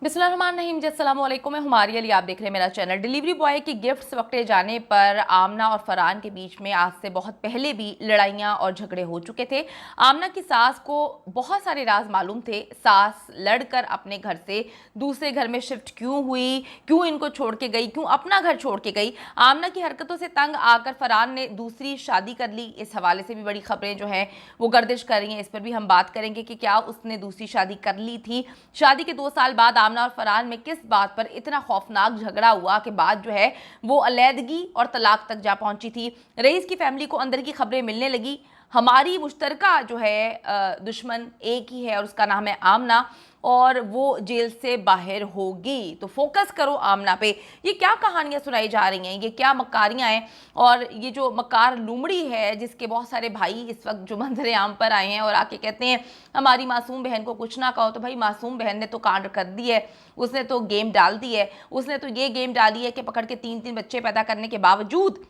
बिस्मिल्लाहिर्रहमानिर्रहीम जी, अस्सलाम वालेकुम। मैं हुमारी अली, आप देख रहे हैं मेरा चैनल। डिलीवरी बॉय की गिफ्ट्स वक्टे जाने पर आमना और फरहान के बीच में आज से बहुत पहले भी लड़ाइयाँ और झगड़े हो चुके थे। आमना की सास को बहुत सारे राज मालूम थे। सास लड़कर अपने घर से दूसरे घर में शिफ्ट क्यों हुई, क्यों इनको छोड़ के गई, क्यों अपना घर छोड़ के गई। आमना की हरकतों से तंग आकर फरहान ने दूसरी शादी कर ली। इस हवाले से भी बड़ी खबरें जो हैं वो गर्दिश कर रही हैं। इस पर भी हम बात करेंगे कि क्या उसने दूसरी शादी कर ली थी। शादी के 2 साल बाद आमना और फरहान में किस बात पर इतना खौफनाक झगड़ा हुआ कि बाद जो है वो अलैदगी और तलाक तक जा पहुंची थी। रईस की फैमिली को अंदर की खबरें मिलने लगी। हमारी मुश्तरका जो है दुश्मन एक ही है और उसका नाम है आमना, और वो जेल से बाहर होगी। तो फोकस करो आमना पे। ये क्या कहानियां सुनाई जा रही हैं, ये क्या मकारियां हैं, और ये जो मकार लुमड़ी है जिसके बहुत सारे भाई इस वक्त जो मंजर आम पर आए हैं और आके कहते हैं हमारी मासूम बहन को कुछ ना कहो। तो भाई मासूम बहन ने तो कांड कर दी है, उसने तो गेम डाल दी है। उसने तो ये गेम डाली है कि पकड़ के 3-3 बच्चे पैदा करने के बावजूद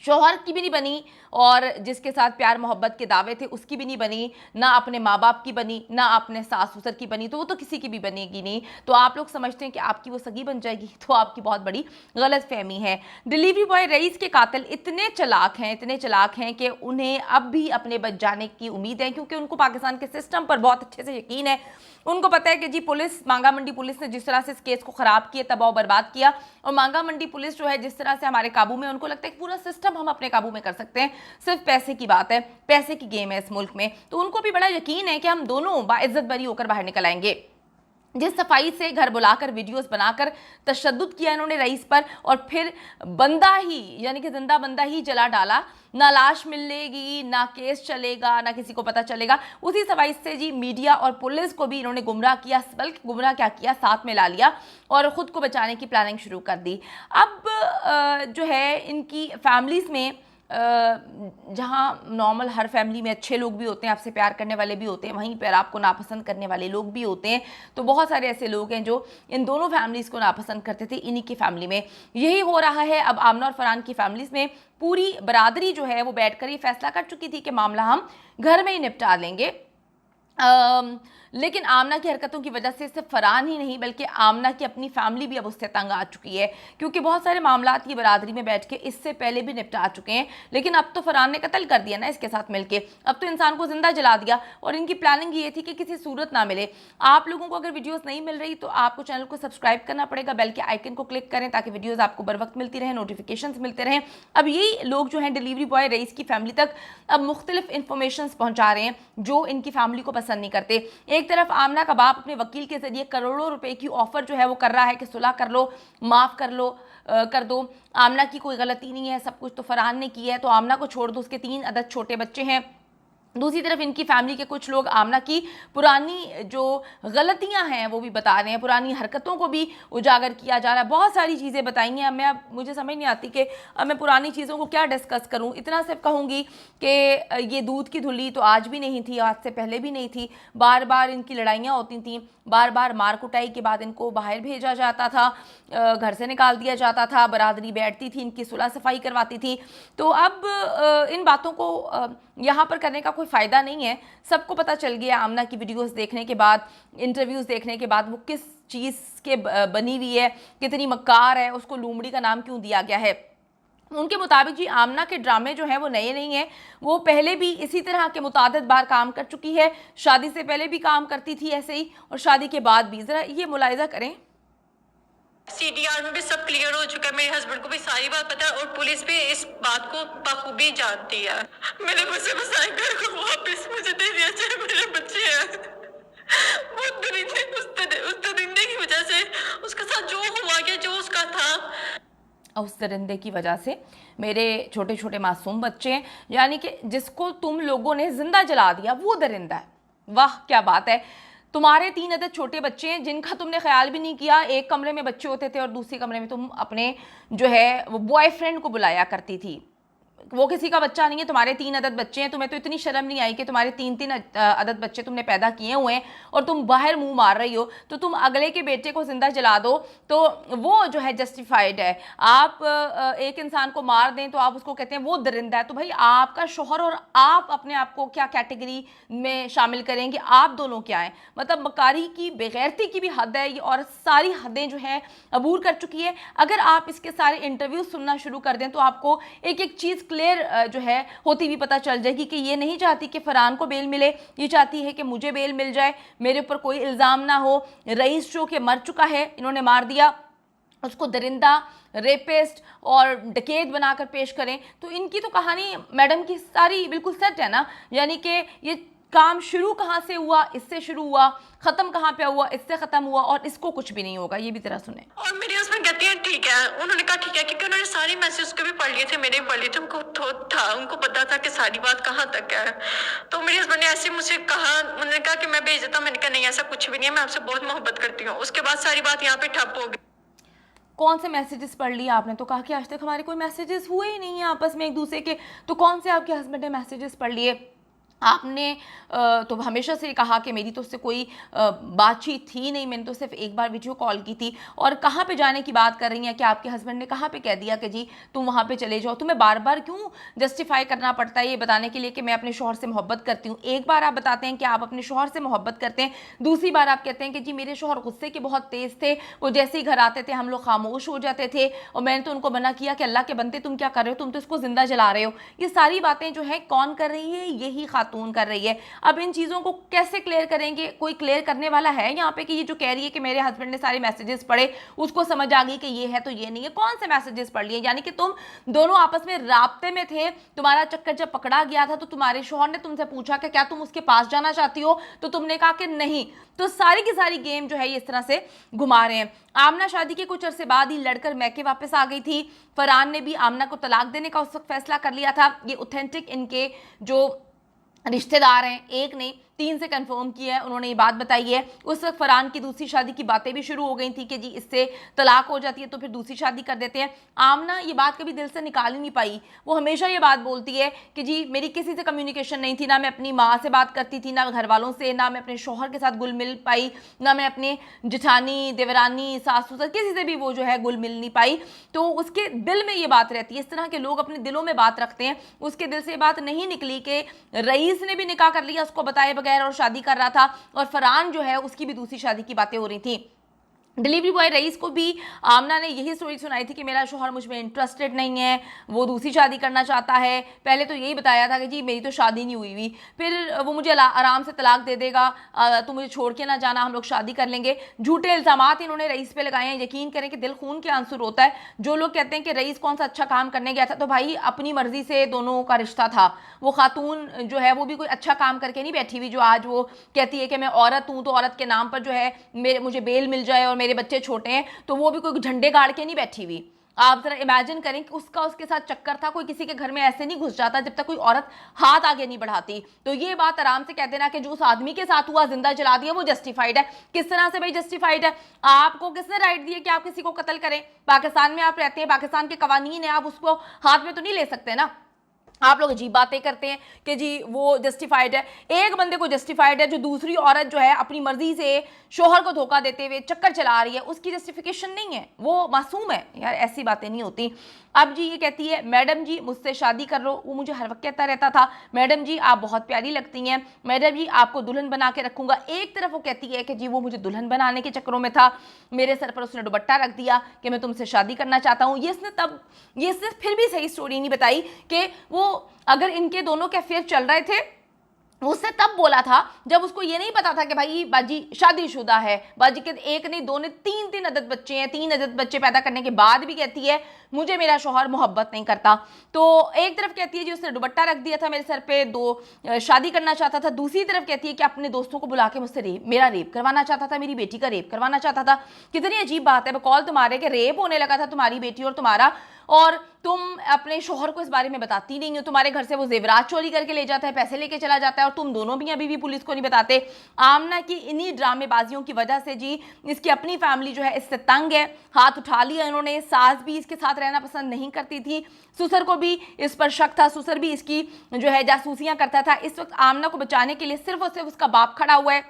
शौहर की भी नहीं बनी, और जिसके साथ प्यार मोहब्बत के दावे थे उसकी भी नहीं बनी, ना अपने माँ बाप की बनी, ना अपने सास ससुर की बनी, तो वो तो किसी की भी बनेगी नहीं। तो आप लोग समझते हैं कि आपकी वो सगी बन जाएगी, तो आपकी बहुत बड़ी गलत फहमी है। डिलीवरी बॉय रईस के कातिल इतने चलाक हैं कि उन्हें अब भी अपने बच जाने की उम्मीद है, क्योंकि उनको पाकिस्तान के सिस्टम पर बहुत अच्छे से यकीन है। उनको पता है कि जी पुलिस, मांगा मंडी पुलिस ने जिस तरह से इस केस को खराब किया, तबाह बर्बाद किया, और मांगा मंडी पुलिस जो है जिस तरह से हमारे काबू में, उनको लगता है कि पूरा सिस्टम हम अपने काबू में कर सकते हैं। सिर्फ पैसे की बात है, पैसे की गेम है इस मुल्क में। तो उनको भी बड़ा यकीन है कि हम दोनों बाइज्जत बरी होकर बाहर निकल आएंगे। जिस सफाई से घर बुलाकर वीडियोस बनाकर तशद्दुद किया इन्होंने रईस पर, और फिर बंदा ही यानी कि जिंदा बंदा ही जला डाला। ना लाश मिलेगी, ना केस चलेगा, ना किसी को पता चलेगा। उसी सफाई से जी मीडिया और पुलिस को भी इन्होंने गुमराह किया, बल्कि गुमराह क्या किया, साथ में ला लिया और ख़ुद को बचाने की प्लानिंग शुरू कर दी। अब जो है इनकी फैमिलीज़ में जहाँ नॉर्मल हर फैमिली में अच्छे लोग भी होते हैं, आपसे प्यार करने वाले भी होते हैं, वहीं पर आपको नापसंद करने वाले लोग भी होते हैं। तो बहुत सारे ऐसे लोग हैं जो इन दोनों फैमिलीज़ को नापसंद करते थे। इन्हीं की फैमिली में यही हो रहा है। अब आमना और फरहान की फैमिलीज़ में पूरी बरादरी जो है वो बैठकर ये फैसला कर चुकी थी कि मामला हम घर में ही निपटा लेंगे। लेकिन आमना की हरकतों की वजह से सिर्फ फरहान ही नहीं बल्कि आमना की अपनी फैमिली भी अब उससे तंग आ चुकी है, क्योंकि बहुत सारे मामला ये बरादरी में बैठ के इससे पहले भी निपटा चुके हैं। लेकिन अब तो फरहान ने कत्ल कर दिया ना इसके साथ मिलके, अब तो इंसान को जिंदा जला दिया। और इनकी प्लानिंग ये थी कि किसी सूरत ना मिले। आप लोगों को अगर वीडियोस नहीं मिल रही तो आपको चैनल को सब्सक्राइब करना पड़ेगा, बेल के आइकन को क्लिक करें ताकि वीडियोस आपको बर वक्त मिलती रहे, नोटिफिकेशन मिलते रहें। अब यही लोग जो हैं डिलीवरी बॉय रईस की फैमिली तक अब मुख्तलिफ इंफॉर्मेशन पहुंचा रहे हैं जो इनकी फैमिली को पसंद नहीं करते। एक तरफ आमना का बाप अपने वकील के जरिए करोड़ों रुपए की ऑफर जो है वो कर रहा है कि सुलह कर लो, माफ कर लो, कर दो, आमना की कोई गलती नहीं है, सब कुछ तो फरहान ने की है, तो आमना को छोड़ दो, उसके 3 अदद छोटे बच्चे हैं। दूसरी तरफ इनकी फैमिली के कुछ लोग आमना की पुरानी जो गलतियां हैं वो भी बता रहे हैं, पुरानी हरकतों को भी उजागर किया जा रहा है। बहुत सारी चीज़ें बताई हैं। अब मुझे समझ नहीं आती कि अब मैं पुरानी चीज़ों को क्या डिस्कस करूं। इतना सिर्फ कहूंगी कि ये दूध की धुली तो आज भी नहीं थी, आज से पहले भी नहीं थी। बार बार इनकी लड़ाइयाँ होती थीं, बार बार मार कुटाई के बाद इनको बाहर भेजा जाता था, घर से निकाल दिया जाता था, बरादरी बैठती थी, इनकी सुलह सफाई करवाती थी। तो अब इन बातों को यहाँ पर करने का कोई फ़ायदा नहीं है। सबको पता चल गया आमना की वीडियोस देखने के बाद, इंटरव्यूज़ देखने के बाद, वो किस चीज़ के बनी हुई है, कितनी मक्कार है, उसको लूमड़ी का नाम क्यों दिया गया है। उनके मुताबिक जी आमना के ड्रामे जो हैं वो नए नहीं हैं, वो पहले भी इसी तरह के मुतादिद बार काम कर चुकी है। शादी से पहले भी काम करती थी ऐसे ही, और शादी के बाद भी। ज़रा ये मुलाहिजा करें। सीडीआर में भी सब क्लियर हो चुका है, मेरे हस्बैंड को भी सारी बात पता है, और पुलिस भी इस बात को बखूबी जानती है। मैंने मुझसे बसाए घर को वापस मुझे दे दिया, चाहे मेरे बच्चे हैं। वो दरिंदे उस दरिंदे की वजह से उसके साथ जो हुआ गया, जो उसका था, उस दरिंदे की वजह से मेरे छोटे छोटे मासूम बच्चे हैं, यानी कि जिसको तुम लोगों ने जिंदा जला दिया वो दरिंदा है। वाह क्या बात है। तुम्हारे 3 अदद छोटे बच्चे हैं जिनका तुमने ख्याल भी नहीं किया। एक कमरे में बच्चे होते थे और दूसरे कमरे में तुम अपने जो है वो बॉयफ्रेंड को बुलाया करती थी। वो किसी का बच्चा नहीं है, तुम्हारे 3 अदद बच्चे हैं, तुम्हें तो इतनी शर्म नहीं आई कि तुम्हारे 3-3 अदद बच्चे तुमने पैदा किए हुए हैं और तुम बाहर मुंह मार रही हो, तो तुम अगले के बेटे को जिंदा जला दो तो वो जो है जस्टिफाइड है। आप एक इंसान को मार दें तो आप उसको कहते हैं वो दरिंदा है। तो भाई आपका शोहर और आप अपने आप को क्या कैटेगरी में शामिल करेंगे? आप दोनों क्या हैं? मतलब मकारी की, बेगैरती की भी हद है और सारी हदें जो है अबूर कर चुकी है। अगर आप इसके सारे इंटरव्यू सुनना शुरू कर दें तो आपको एक एक चीज़ क्लियर जो है होती हुई पता चल जाएगी कि ये नहीं चाहती कि फरहान को बेल मिले, ये चाहती है कि मुझे बेल मिल जाए, मेरे ऊपर कोई इल्ज़ाम ना हो। रईस जो कि मर चुका है, इन्होंने मार दिया, उसको दरिंदा, रेपिस्ट और डकैत बनाकर पेश करें। तो इनकी तो कहानी मैडम की सारी बिल्कुल सेट है ना। यानी कि ये काम शुरू कहाँ से हुआ, इससे शुरू हुआ, खत्म कहाँ पे हुआ, इससे खत्म हुआ, और इसको कुछ भी नहीं होगा। ये भी जरा सुने। और मेरे हस्बैंड कहते हैं ठीक है, उन्होंने कहा ठीक है, क्योंकि उन्होंने सारे मैसेज उसके भी पढ़ लिए थे, मेरे भी पढ़ लिए थे, उनको था, उनको पता था कि सारी बात कहाँ तक है। तो मेरे हस्बैंड ने ऐसे मुझसे कहा, उन्होंने कहा कि मैं भेज देता हूं। मैंने कहा नहीं, ऐसा कुछ भी नहीं है, मैं आपसे बहुत मोहब्बत करती हूँ। उसके बाद सारी बात यहाँ पे ठप हो गई। कौन से मैसेजेस पढ़ लिए आपने? तो कहा कि आज तक हमारे कोई मैसेजेस हुए ही नहीं है आपस में एक दूसरे के, तो कौन से आपके हस्बैंड ने मैसेजेस पढ़ लिए? आपने तो हमेशा से कहा कि मेरी तो उससे कोई बातचीत थी नहीं, मैंने तो सिर्फ एक बार वीडियो कॉल की थी। और कहाँ पे जाने की बात कर रही हैं कि आपके हस्बैंड ने कहाँ पे कह दिया कि जी तुम वहाँ पे चले जाओ? तुम्हें बार बार क्यों जस्टिफाई करना पड़ता है ये बताने के लिए कि मैं अपने शोहर से मोहब्बत करती हूँ? एक बार आप बताते हैं कि आप अपने शोहर से मोहब्बत करते हैं, दूसरी बार आप कहते हैं कि जी मेरे शोहर गुस्से के बहुत तेज़ थे, वो जैसे ही घर आते थे हम लोग खामोश हो जाते थे और मैंने तो उनको मना किया कि अल्लाह के बनते तुम क्या कर रहे हो, तुम तो इसको जिंदा जला रहे हो। ये सारी बातें जो है कौन कर रही है? यही खातून कर रही है। अब इन चीज़ों को कैसे क्लियर करेंगे? कोई क्लियर करने वाला है यहाँ पे कि ये जो कह रही है कि मेरे हस्बैंड ने सारे मैसेजेस पढ़े, उसको समझ आ गई कि ये है तो ये नहीं है? कौन से मैसेजेस पढ़ लिए? यानी कि तुम दोनों आपस में राब्ते में थे, तुम्हारा चक्कर जब पकड़ा गया था तो तुम्हारे शौहर ने तुमसे पूछा कि क्या तुम उसके पास जाना चाहती हो, तो तुमने कहा कि नहीं। तो सारी की सारी गेम जो है ये इस तरह से घुमा रहे हैं। आमना शादी के कुछ अरसे बाद ही लड़कर मैके वापस आ गई थी। फरहान ने भी आमना को तलाक देने का उस वक्त फैसला कर लिया था। ये ऑथेंटिक इनके जो रिश्तेदार हैं, एक नहीं 3 से कंफर्म किया है, उन्होंने ये बात बताई है। उस वक्त फरहान की दूसरी शादी की बातें भी शुरू हो गई थी कि जी इससे तलाक हो जाती है तो फिर दूसरी शादी कर देते हैं। आमना ये बात कभी दिल से निकाल ही नहीं पाई। वो हमेशा ये बात बोलती है कि जी मेरी किसी से कम्युनिकेशन नहीं थी, ना मैं अपनी माँ से बात करती थी, ना घर वालों से, ना मैं अपने शौहर के साथ घुल मिल पाई, ना मैं अपने जेठानी, देवरानी, सास ससुर किसी से भी वो जो है घुल मिल नहीं पाई। तो उसके दिल में ये बात रहती है। इस तरह के लोग अपने दिलों में बात रखते हैं। उसके दिल से ये बात नहीं निकली कि रईस ने भी निकाह कर लिया उसको बताए बगैर और शादी कर रहा था, और फरहान जो है उसकी भी दूसरी शादी की बातें हो रही थी। डिलीवरी बॉय रईस को भी आमना ने यही स्टोरी सुनाई थी कि मेरा शोहर मुझ में इंटरेस्टेड नहीं है, वो दूसरी शादी करना चाहता है। पहले तो यही बताया था कि जी मेरी तो शादी नहीं हुई हुई, फिर वो मुझे आराम से तलाक दे देगा, तो मुझे छोड़ के ना जाना, हम लोग शादी कर लेंगे। झूठे इल्ज़ामात इन्होंने रईस पे लगाए हैं। यकीन करें कि दिल खून के आंसू रोता है। जो लोग कहते हैं कि रईस कौन सा अच्छा काम करने गया था, तो भाई अपनी मर्जी से दोनों का रिश्ता था। वो खातून जो है वो भी कोई अच्छा काम करके नहीं बैठी हुई जो आज वो कहती है कि मैं औरत हूँ तो औरत के नाम पर जो है मुझे बेल मिल जाए और मेरे बच्चे छोटे हैं, तो वो भी कोई झंडे गाड़ के नहीं बैठी हुई। आप जरा इमेजिन करें कि उसके साथ चक्कर था। कोई किसी के घर में ऐसे नहीं घुस जाता जब तक कोई औरत हाथ आगे नहीं बढ़ाती। तो ये बात आराम से कह देना कि जो उस आदमी के साथ हुआ, जिंदा जला दिया, वो जस्टिफाइड है। किस तरह से भाई जस्टिफाइड है? आपको किसने राइट दिया कि आप किसी को कत्ल करें? पाकिस्तान में आप रहते हैं, पाकिस्तान के कवानीन है, आप उसको हाथ में तो नहीं ले सकते ना। आप लोग अजीब बातें करते हैं कि जी वो जस्टिफाइड है। एक बंदे को जस्टिफाइड है जो दूसरी औरत जो है अपनी मर्जी से शोहर को धोखा देते हुए चक्कर चला रही है, उसकी जस्टिफिकेशन नहीं है, वो मासूम है। यार ऐसी बातें नहीं होती। अब जी ये कहती है मैडम जी मुझसे शादी कर लो। वो मुझे हर वक्त कहता रहता था मैडम जी आप बहुत प्यारी लगती हैं, मैडम जी आपको दुल्हन बना के रखूंगा। एक तरफ वो कहती है कि जी वो मुझे दुल्हन बनाने के चक्करों में था, मेरे सर पर उसने दुपट्टा रख दिया कि मैं तुमसे शादी करना चाहता हूँ। ये इसने फिर भी सही स्टोरी नहीं बताई कि वो अगर इनके दोनों के अफेयर चल रहे थे उसने तब बोला था जब उसको ये नहीं पता था कि भाई बाजी शादीशुदा है। बाजी के एक नहीं, दो नहीं, 3 अदद बच्चे हैं। 3 अदद बच्चे पैदा करने के बाद भी कहती है मुझे मेरा शौहर मोहब्बत नहीं करता। तो एक तरफ कहती है जी उसने दुपट्टा रख दिया था मेरे सर पे, शादी करना चाहता था। दूसरी तरफ कहती है कि अपने दोस्तों को बुला के मुझसे मेरा रेप करवाना चाहता था, मेरी बेटी का रेप करवाना चाहता था। कितनी अजीब बात है। बकौल तुम्हारे के रेप होने लगा था तुम्हारी बेटी और तुम्हारा, और तुम अपने शोहर को इस बारे में बताती नहीं हो। तुम्हारे घर से वो जेवरात चोरी करके ले जाता है, पैसे लेके चला जाता है, और तुम दोनों भी अभी भी पुलिस को नहीं बताते। आमना की इन्हीं ड्रामेबाजियों की वजह से जी इसकी अपनी फैमिली जो है इससे तंग है, हाथ उठा लिया इन्होंने। सास भी इसके साथ रहना पसंद नहीं करती थी, ससुर को भी इस पर शक था, ससुर भी इसकी जो है जासूसियां करता था। इस वक्त आमना को बचाने के लिए सिर्फ और सिर्फ उसका बाप खड़ा हुआ है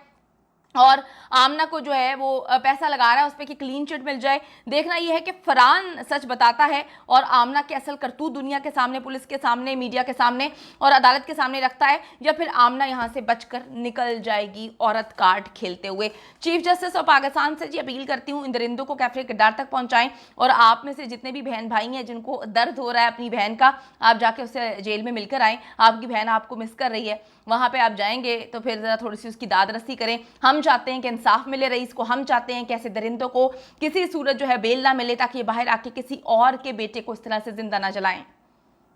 और आमना को जो है वो पैसा लगा रहा है उस पर कि क्लीन चिट मिल जाए। देखना यह है कि फरहान सच बताता है और आमना के असल करतूत दुनिया के सामने, पुलिस के सामने, मीडिया के सामने और अदालत के सामने रखता है, या फिर आमना यहां से बचकर निकल जाएगी औरत कार्ड खेलते हुए। चीफ जस्टिस ऑफ पाकिस्तान से जी अपील करती हूँ इन दरिंदों को कैफे किरदार तक पहुंचाएं, और आप में से जितने भी बहन भाई हैं जिनको दर्द हो रहा है अपनी बहन का, आप जाके उससे जेल में मिलकर आएँ। आपकी बहन आपको मिस कर रही है, वहां पे आप जाएंगे तो फिर जरा थोड़ी सी उसकी दाद रस्सी करें। हम चाहते हैं कि इंसाफ मिले रईस को, हम चाहते हैं कि ऐसे दरिंदों को किसी सूरत जो है बेल ना मिले, ताकि ये बाहर आके किसी और के बेटे को इस तरह से जिंदा ना जलाएं।